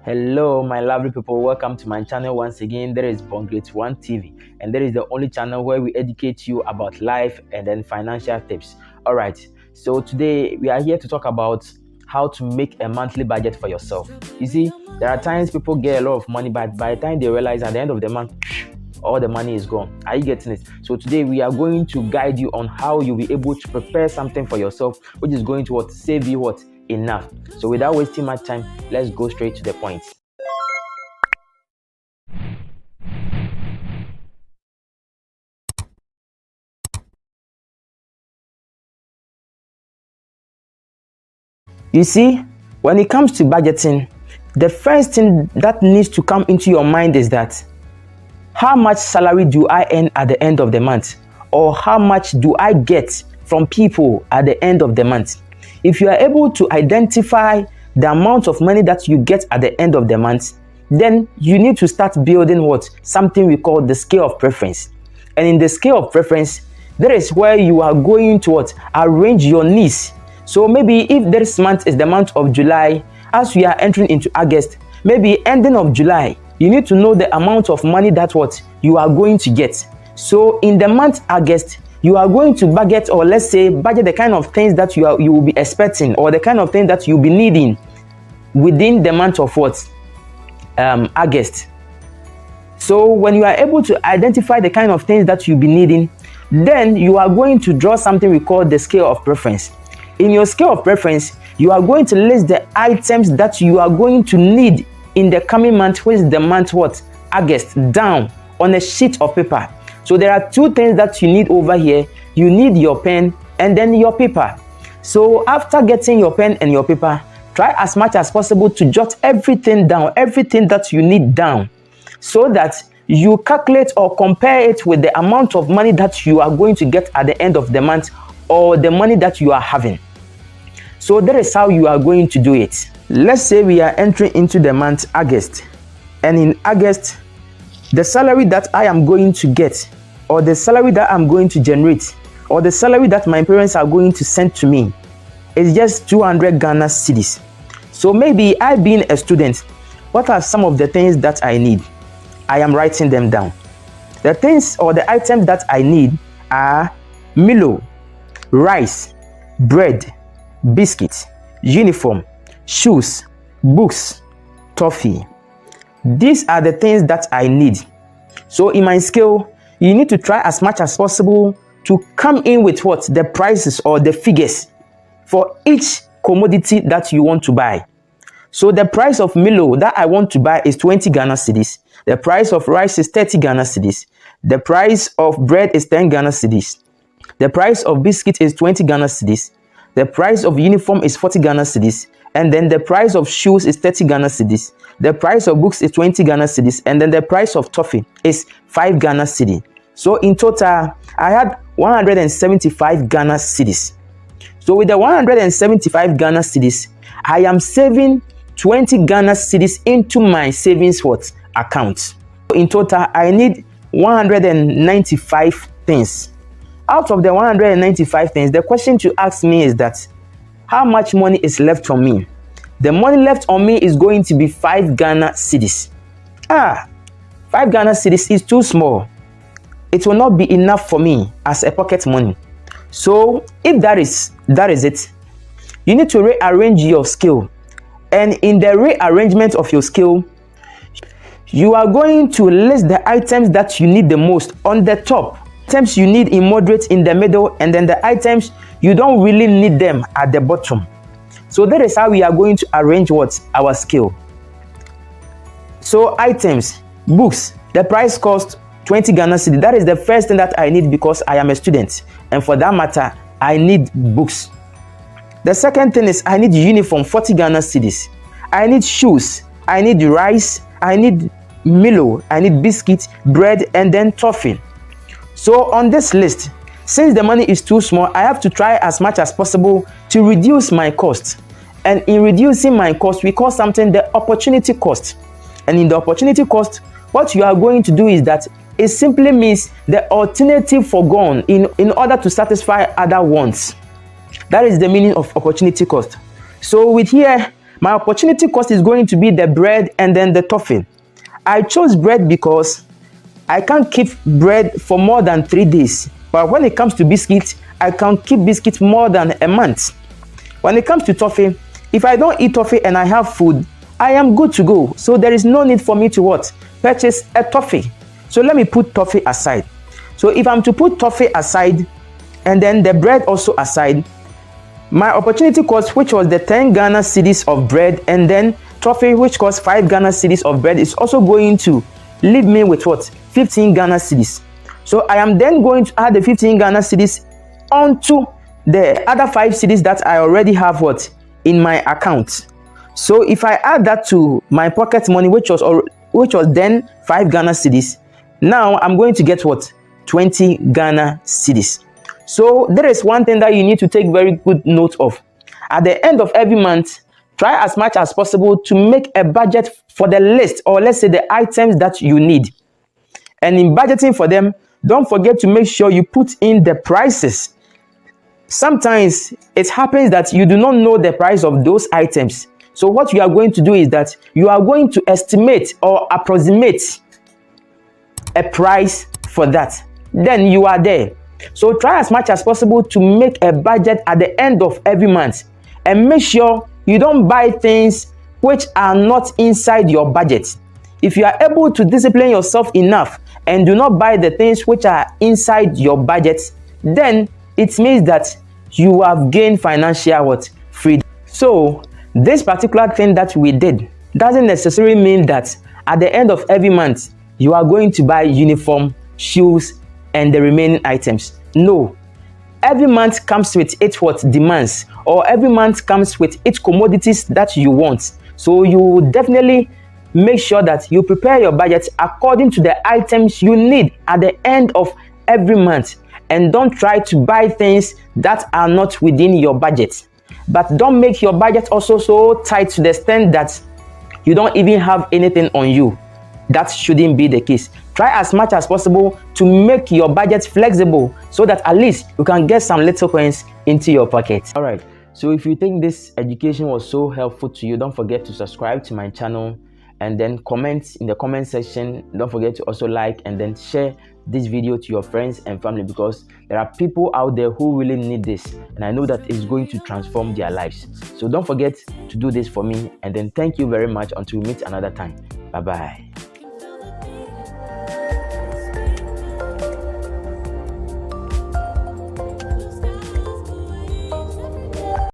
Hello my lovely people, welcome to my channel once again. There is budget.One TV, and there is the only channel where we educate you about life and then financial tips. All right, so today we are here to talk about how to make a monthly budget for yourself. You see, there are times people get a lot of money, but by the time they realize at the end of the month all the money is gone. Are you getting it? So today we are going to guide you on how you'll be able to prepare something for yourself which is going to save you enough. So without wasting much time, let's go straight to the point. You see, when it comes to budgeting, the first thing that needs to come into your mind is that how much salary do I earn at the end of the month, or how much do I get from people at the end of the month? If you are able to identify the amount of money that you get at the end of the month, then you need to start building something we call the scale of preference. And in the scale of preference, that is where you are going to arrange your needs. So maybe if this month is the month of July, as we are entering into August, maybe ending of July, you need to know the amount of money that you are going to get. So in the month August, you are going to budget, or let's say budget the kind of things that you will be expecting, or the kind of things that you'll be needing within the month of August. So when you are able to identify the kind of things that you'll be needing, then you are going to draw something we call the scale of preference. In your scale of preference, you are going to list the items that you are going to need in the coming month, which is the month August, down on a sheet of paper. So there are two things that you need over here. You need your pen and then your paper. So after getting your pen and your paper, try as much as possible to jot everything down, everything that you need down, so that you calculate or compare it with the amount of money that you are going to get at the end of the month, or the money that you are having. So that is how you are going to do it. Let's say we are entering into the month August, and in August, the salary that I am going to get, or the salary that I'm going to generate, or the salary that my parents are going to send to me is just 200 Ghana cedis. So maybe I, being a student, what are some of the things that I need? I am writing them down. The things or the items that I need are Milo, rice, bread, biscuits, uniform, shoes, books, toffee. These are the things that I need. So in my scale, you need to try as much as possible to come in with the prices or the figures for each commodity that you want to buy. So the price of Milo that I want to buy is 20 Ghana cedis. The price of rice is 30 Ghana cedis. The price of bread is 10 Ghana cedis. The price of biscuit is 20 Ghana cedis. The price of uniform is 40 Ghana cedis. And then the price of shoes is 30 Ghana cedis. The price of books is 20 Ghana cedis. And then the price of toffee is 5 Ghana cedi. So in total, I had 175 Ghana cedis. So with the 175 Ghana cedis, I am saving 20 Ghana cedis into my savings account. In total, I need 195 things. Out of the 195 things, the question to ask me is that how much money is left on me? The money left on me is going to be 5 Ghana cedis. 5 Ghana cedis is too small. It will not be enough for me as a pocket money. So if that is it, you need to rearrange your scale. And in the rearrangement of your scale, you are going to list the items that you need the most on the top, items you need in moderate in the middle, and then the items you don't really need them at the bottom. So that is how we are going to arrange our scale. So items, books, the price cost 20 Ghana cedi. That is the first thing that I need because I am a student, and for that matter, I need books. The second thing is I need uniform, 40 Ghana cedis. I need shoes, I need rice, I need Milo, I need biscuit, bread, and then toffee. So on this list, since the money is too small, I have to try as much as possible to reduce my cost. And in reducing my cost, we call something the opportunity cost. And in the opportunity cost, what you are going to do is that it simply means the alternative forgone in order to satisfy other wants. That is the meaning of opportunity cost. So with here, My opportunity cost is going to be the bread and then the toffee. I chose bread because I can't keep bread for more than 3 days. But when it comes to biscuits, I can keep biscuits more than a month. When it comes to toffee, if I don't eat toffee and I have food, I am good to go. So there is no need for me to what? Purchase a toffee. So let me put toffee aside. So if I'm to put toffee aside and then the bread also aside, my opportunity cost, which was the 10 Ghana cedis of bread, and then toffee, which cost 5 Ghana cedis of bread, is also going to leave me with what? 15 Ghana cedis. So I am then going to add the 15 Ghana cedis onto the other 5 cedis that I already have what? In my account. So if I add that to my pocket money, which was then 5 Ghana cedis, now I'm going to get what? 20 Ghana cedis. So there is one thing that you need to take very good note of. At the end of every month, try as much as possible to make a budget for the list, or let's say the items that you need. And in budgeting for them, don't forget to make sure you put in the prices. Sometimes it happens that you do not know the price of those items. So what you are going to do is that you are going to estimate or approximate a price for that. Then you are there. So try as much as possible to make a budget at the end of every month, and make sure you don't buy things which are not inside your budget. If you are able to discipline yourself enough and do not buy the things which are inside your budget, then it means that you have gained financial freedom. So this particular thing that we did doesn't necessarily mean that at the end of every month you are going to buy uniform, shoes, and the remaining items. No. Every month comes with its demands, or every month comes with its commodities that you want. So you definitely make sure that you prepare your budget according to the items you need at the end of every month, and don't try to buy things that are not within your budget. But don't make your budget also so tight to the extent that you don't even have anything on you. That shouldn't be the case. Try as much as possible to make your budget flexible so that at least you can get some little coins into your pocket. All right. So if you think this education was so helpful to you, don't forget to subscribe to my channel, and then comment in the comment section. Don't forget to also like and then share this video to your friends and family, because there are people out there who really need this, and I know that it's going to transform their lives. So don't forget to do this for me, and then thank you very much until we meet another time. Bye bye.